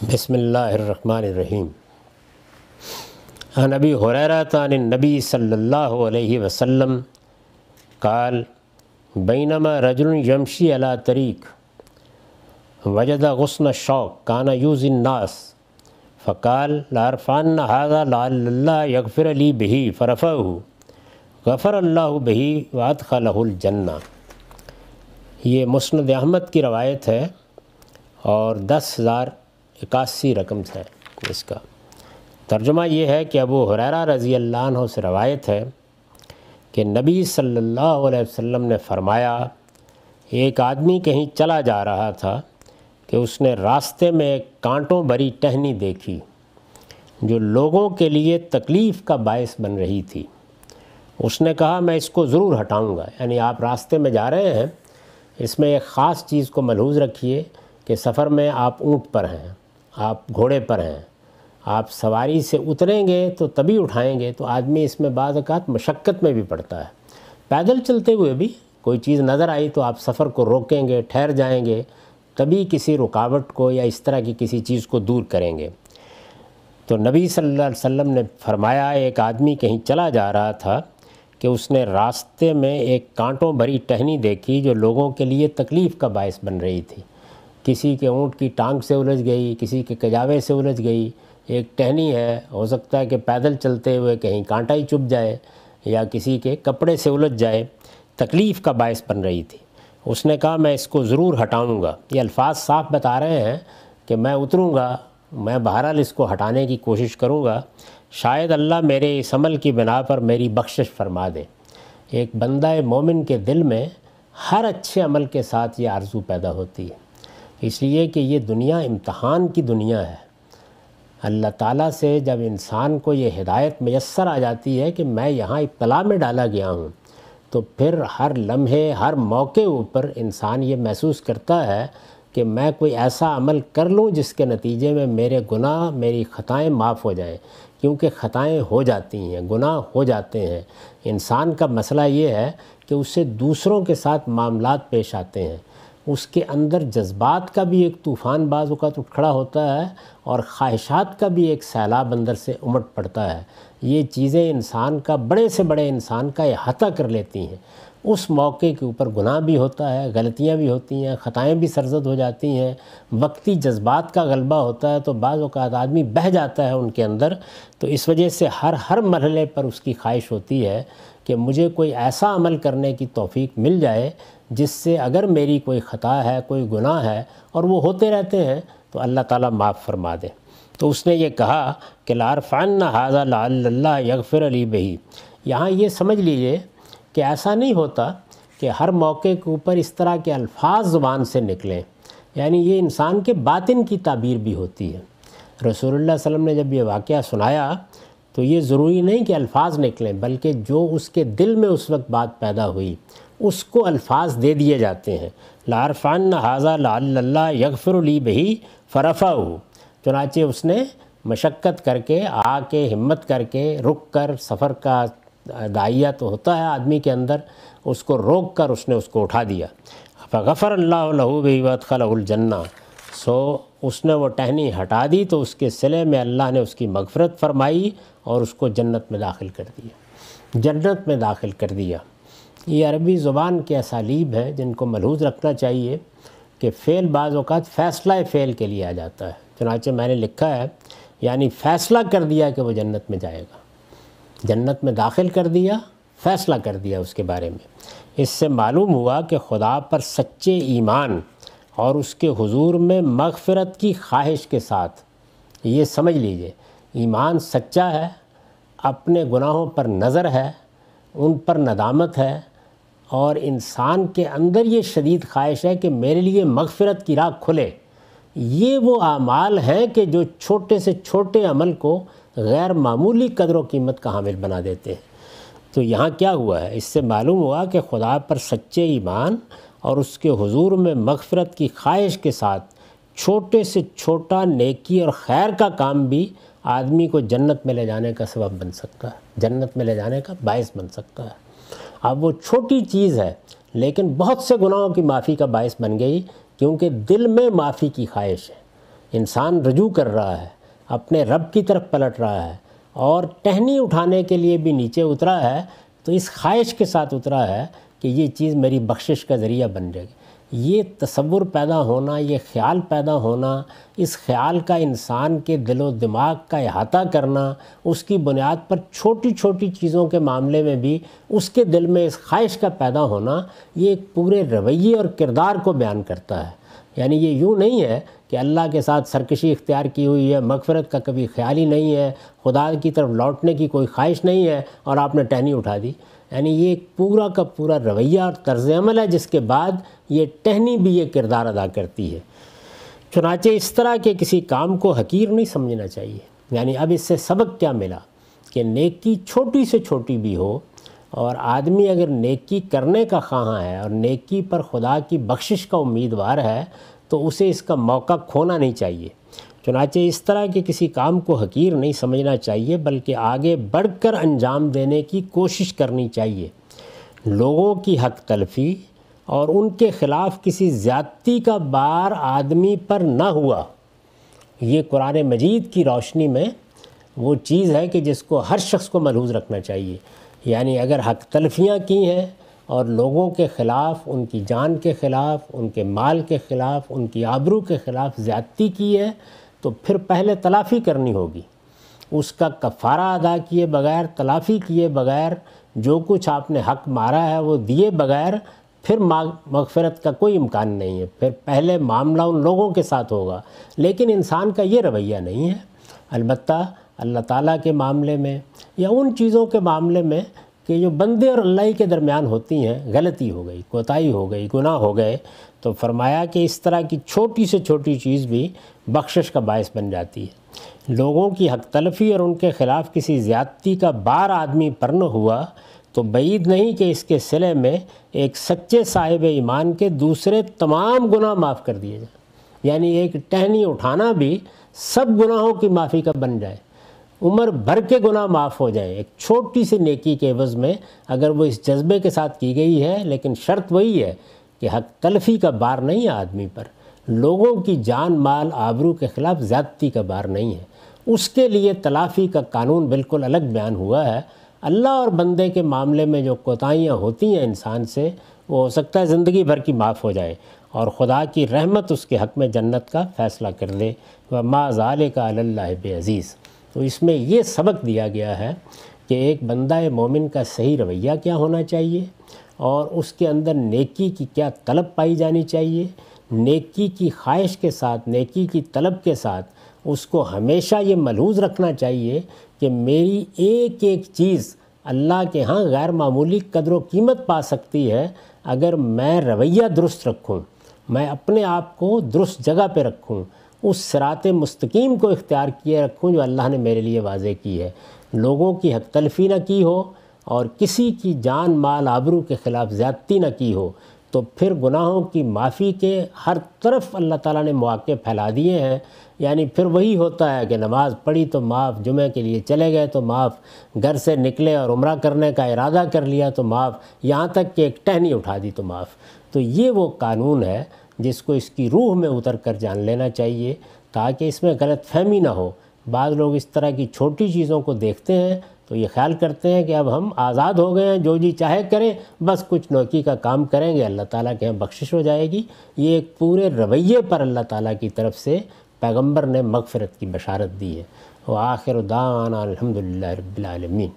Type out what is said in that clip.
بسم اللہ الرحمن الرحیم۔ عن ابی ہریرہ عن النبی صلی اللہ علیہ وسلم قال بینما رجل یمشی علی طریق وجد غصن الشوق کان یؤذی الناس فقال لارفعن ھذا لعل اللہ یغفر لی بہ فرفعہ غفر اللہ بہ وادخلہ الجنہ۔ یہ مسند احمد کی روایت ہے اور 10,081 رقم ہے اس کا۔ ترجمہ یہ ہے کہ ابو ہریرہ رضی اللہ عنہ سے روایت ہے کہ نبی صلی اللہ علیہ وسلم نے فرمایا، ایک آدمی کہیں چلا جا رہا تھا کہ اس نے راستے میں ایک کانٹوں بھری ٹہنی دیکھی جو لوگوں کے لیے تکلیف کا باعث بن رہی تھی۔ اس نے کہا میں اس کو ضرور ہٹاؤں گا، یعنی آپ راستے میں جا رہے ہیں، اس میں ایک خاص چیز کو ملحوظ رکھیے کہ سفر میں آپ اونٹ پر ہیں، آپ گھوڑے پر ہیں، آپ سواری سے اتریں گے تو تبھی اٹھائیں گے، تو آدمی اس میں بعض اوقات مشقت میں بھی پڑتا ہے۔ پیدل چلتے ہوئے بھی کوئی چیز نظر آئی تو آپ سفر کو روکیں گے، ٹھہر جائیں گے، تبھی کسی رکاوٹ کو یا اس طرح کی کسی چیز کو دور کریں گے۔ تو نبی صلی اللہ علیہ وسلم نے فرمایا، ایک آدمی کہیں چلا جا رہا تھا کہ اس نے راستے میں ایک کانٹوں بھری ٹہنی دیکھی جو لوگوں کے لیے تکلیف کا باعث بن رہی تھی۔ کسی کے اونٹ کی ٹانگ سے الجھ گئی، کسی کے کجاوے سے الجھ گئی، ایک ٹہنی ہے، ہو سکتا ہے کہ پیدل چلتے ہوئے کہیں کانٹا ہی چبھ جائے یا کسی کے کپڑے سے الجھ جائے، تکلیف کا باعث بن رہی تھی۔ اس نے کہا میں اس کو ضرور ہٹاؤں گا۔ یہ الفاظ صاف بتا رہے ہیں کہ میں اتروں گا، میں بہرحال اس کو ہٹانے کی کوشش کروں گا، شاید اللہ میرے اس عمل کی بنا پر میری بخشش فرما دے۔ ایک بندہ مومن کے دل میں ہر اچھے عمل کے ساتھ یہ آرزو پیدا ہوتی ہے، اس لیے کہ یہ دنیا امتحان کی دنیا ہے۔ اللہ تعالیٰ سے جب انسان کو یہ ہدایت میسر آ جاتی ہے کہ میں یہاں ابتلا میں ڈالا گیا ہوں، تو پھر ہر لمحے ہر موقع اوپر انسان یہ محسوس کرتا ہے کہ میں کوئی ایسا عمل کر لوں جس کے نتیجے میں میرے گناہ، میری خطائیں معاف ہو جائیں، کیونکہ خطائیں ہو جاتی ہیں، گناہ ہو جاتے ہیں۔ انسان کا مسئلہ یہ ہے کہ اسے دوسروں کے ساتھ معاملات پیش آتے ہیں، اس کے اندر جذبات کا بھی ایک طوفان بعض اوقات اٹھ کھڑا ہوتا ہے اور خواہشات کا بھی ایک سیلاب اندر سے امٹ پڑتا ہے۔ یہ چیزیں انسان کا، بڑے سے بڑے انسان کا احاطہ کر لیتی ہیں۔ اس موقع کے اوپر گناہ بھی ہوتا ہے، غلطیاں بھی ہوتی ہیں، خطائیں بھی سرزد ہو جاتی ہیں، وقتی جذبات کا غلبہ ہوتا ہے تو بعض اوقات آدمی بہہ جاتا ہے ان کے اندر۔ تو اس وجہ سے ہر مرحلے پر اس کی خواہش ہوتی ہے کہ مجھے کوئی ایسا عمل کرنے کی توفیق مل جائے جس سے اگر میری کوئی خطا ہے، کوئی گناہ ہے، اور وہ ہوتے رہتے ہیں، تو اللہ تعالیٰ معاف فرما دے۔ تو اس نے یہ کہا کہ لارفعن ھذا لعل اللہ یغفر لی بہ۔ یہاں یہ سمجھ لیجئے کہ ایسا نہیں ہوتا کہ ہر موقع کے اوپر اس طرح کے الفاظ زبان سے نکلیں، یعنی یہ انسان کے باطن کی تعبیر بھی ہوتی ہے۔ رسول اللہ صلی اللہ علیہ وسلم نے جب یہ واقعہ سنایا تو یہ ضروری نہیں کہ الفاظ نکلیں، بلکہ جو اس کے دل میں اس وقت بات پیدا ہوئی اس کو الفاظ دے دیے جاتے ہیں۔ لارفعن ھذا لعل اللہ یغفر لی بہ فرفعہ۔ چنانچہ اس نے مشقت کر کے، آ کے، ہمت کر کے، رک کر، سفر کا داعیہ تو ہوتا ہے آدمی کے اندر، اس کو روک کر اس نے اس کو اٹھا دیا۔ فغفر اللہ لہ بہ وادخلہ الجنہ۔ سو اس نے وہ ٹہنی ہٹا دی تو اس کے صلے میں اللہ نے اس کی مغفرت فرمائی اور اس کو جنت میں داخل کر دیا، جنت میں داخل کر دیا۔ یہ عربی زبان کے اسالیب ہیں جن کو ملحوظ رکھنا چاہیے کہ فعل بعض اوقات فیصلہ فعل کے لیے آ جاتا ہے۔ چنانچہ میں نے لکھا ہے، یعنی فیصلہ کر دیا کہ وہ جنت میں جائے گا، جنت میں داخل کر دیا، فیصلہ کر دیا اس کے بارے میں۔ اس سے معلوم ہوا کہ خدا پر سچے ایمان اور اس کے حضور میں مغفرت کی خواہش کے ساتھ، یہ سمجھ لیجئے، ایمان سچا ہے، اپنے گناہوں پر نظر ہے، ان پر ندامت ہے، اور انسان کے اندر یہ شدید خواہش ہے کہ میرے لیے مغفرت کی راہ کھلے۔ یہ وہ اعمال ہیں کہ جو چھوٹے سے چھوٹے عمل کو غیر معمولی قدر و قیمت کا حامل بنا دیتے ہیں۔ تو یہاں کیا ہوا ہے؟ اس سے معلوم ہوا کہ خدا پر سچے ایمان اور اس کے حضور میں مغفرت کی خواہش کے ساتھ چھوٹے سے چھوٹا نیکی اور خیر کا کام بھی آدمی کو جنت میں لے جانے کا سبب بن سکتا ہے، جنت میں لے جانے کا باعث بن سکتا ہے۔ اب وہ چھوٹی چیز ہے لیکن بہت سے گناہوں کی معافی کا باعث بن گئی، کیونکہ دل میں معافی کی خواہش ہے۔ انسان رجوع کر رہا ہے، اپنے رب کی طرف پلٹ رہا ہے اور ٹہنی اٹھانے کے لیے بھی نیچے اترا ہے، تو اس خواہش کے ساتھ اترا ہے کہ یہ چیز میری بخشش کا ذریعہ بن جائے گی۔ یہ تصور پیدا ہونا، یہ خیال پیدا ہونا، اس خیال کا انسان کے دل و دماغ کا احاطہ کرنا، اس کی بنیاد پر چھوٹی چھوٹی چیزوں کے معاملے میں بھی اس کے دل میں اس خواہش کا پیدا ہونا، یہ ایک پورے رویے اور کردار کو بیان کرتا ہے۔ یعنی یہ یوں نہیں ہے کہ اللہ کے ساتھ سرکشی اختیار کی ہوئی ہے، مغفرت کا کبھی خیال ہی نہیں ہے، خدا کی طرف لوٹنے کی کوئی خواہش نہیں ہے اور آپ نے ٹہنی اٹھا دی۔ یعنی یہ ایک پورا کا پورا رویہ اور طرز عمل ہے، جس کے بعد یہ ٹہنی بھی یہ کردار ادا کرتی ہے۔ چنانچہ اس طرح کے کسی کام کو حقیر نہیں سمجھنا چاہیے۔ یعنی اب اس سے سبق کیا ملا کہ نیکی چھوٹی سے چھوٹی بھی ہو، اور آدمی اگر نیکی کرنے کا خواہاں ہے اور نیکی پر خدا کی بخشش کا امیدوار ہے تو اسے اس کا موقع کھونا نہیں چاہیے۔ چنانچہ اس طرح کے کسی کام کو حقیر نہیں سمجھنا چاہیے، بلکہ آگے بڑھ کر انجام دینے کی کوشش کرنی چاہیے۔ لوگوں کی حق تلفی اور ان کے خلاف کسی زیادتی کا بار آدمی پر نہ ہوا، یہ قرآن مجید کی روشنی میں وہ چیز ہے کہ جس کو ہر شخص کو ملحوظ رکھنا چاہیے۔ یعنی اگر حق تلفیاں کی ہیں اور لوگوں کے خلاف، ان کی جان کے خلاف، ان کے مال کے خلاف، ان کی آبرو کے خلاف زیادتی کی ہے، تو پھر پہلے تلافی کرنی ہوگی۔ اس کا کفارہ ادا کیے بغیر، تلافی کیے بغیر، جو کچھ آپ نے حق مارا ہے وہ دیے بغیر پھر مغفرت کا کوئی امکان نہیں ہے۔ پھر پہلے معاملہ ان لوگوں کے ساتھ ہوگا، لیکن انسان کا یہ رویہ نہیں ہے۔ البتہ اللہ تعالیٰ کے معاملے میں یا ان چیزوں کے معاملے میں کہ جو بندے اور اللہ کے درمیان ہوتی ہیں، غلطی ہو گئی، کوتاہی ہو گئی، گناہ ہو گئے، تو فرمایا کہ اس طرح کی چھوٹی سے چھوٹی چیز بھی بخشش کا باعث بن جاتی ہے۔ لوگوں کی حق تلفی اور ان کے خلاف کسی زیادتی کا بار آدمی پر نہ ہوا تو بعید نہیں کہ اس کے صلے میں ایک سچے صاحب ایمان کے دوسرے تمام گناہ معاف کر دیے جائیں۔ یعنی ایک ٹہنی اٹھانا بھی سب گناہوں کی معافی کا بن جائے، عمر بھر کے گناہ معاف ہو جائیں ایک چھوٹی سی نیکی کے عوض میں، اگر وہ اس جذبے کے ساتھ کی گئی ہے۔ لیکن شرط وہی ہے کہ حق تلفی کا بار نہیں ہے آدمی پر، لوگوں کی جان مال آبرو کے خلاف زیادتی کا بار نہیں ہے، اس کے لیے تلافی کا قانون بالکل الگ بیان ہوا ہے۔ اللہ اور بندے کے معاملے میں جو کوتاہیاں ہوتی ہیں انسان سے، وہ ہو سکتا ہے زندگی بھر کی معاف ہو جائے اور خدا کی رحمت اس کے حق میں جنت کا فیصلہ کر دے۔ وَمَا ذَلِكَ عَلَى اللَّهِ بِعَزِيزٍ۔ تو اس میں یہ سبق دیا گیا ہے کہ ایک بندہ مومن کا صحیح رویہ کیا ہونا چاہیے اور اس کے اندر نیکی کی کیا طلب پائی جانی چاہیے۔ نیکی کی خواہش کے ساتھ، نیکی کی طلب کے ساتھ اس کو ہمیشہ یہ ملحوظ رکھنا چاہیے کہ میری ایک ایک چیز اللہ کے ہاں غیر معمولی قدر و قیمت پا سکتی ہے اگر میں رویہ درست رکھوں، میں اپنے آپ کو درست جگہ پہ رکھوں، اس صراط مستقیم کو اختیار کیے رکھوں جو اللہ نے میرے لیے واضح کی ہے، لوگوں کی حق تلفی نہ کی ہو اور کسی کی جان مال آبرو کے خلاف زیادتی نہ کی ہو، تو پھر گناہوں کی معافی کے ہر طرف اللہ تعالیٰ نے مواقع پھیلا دیے ہیں۔ یعنی پھر وہی ہوتا ہے کہ نماز پڑھی تو معاف، جمعہ کے لیے چلے گئے تو معاف، گھر سے نکلے اور عمرہ کرنے کا ارادہ کر لیا تو معاف، یہاں تک کہ ایک ٹہنی اٹھا دی تو معاف۔ تو یہ وہ قانون ہے جس کو اس کی روح میں اتر کر جان لینا چاہیے تاکہ اس میں غلط فہمی نہ ہو۔ بعض لوگ اس طرح کی چھوٹی چیزوں کو دیکھتے ہیں تو یہ خیال کرتے ہیں کہ اب ہم آزاد ہو گئے ہیں، جو جی چاہے کریں، بس کچھ نیکی کا کام کریں گے اللہ تعالیٰ کے یہاں بخشش ہو جائے گی۔ یہ ایک پورے رویے پر اللہ تعالیٰ کی طرف سے پیغمبر نے مغفرت کی بشارت دی ہے۔ وآخر دعوانا الحمدللہ رب العالمین۔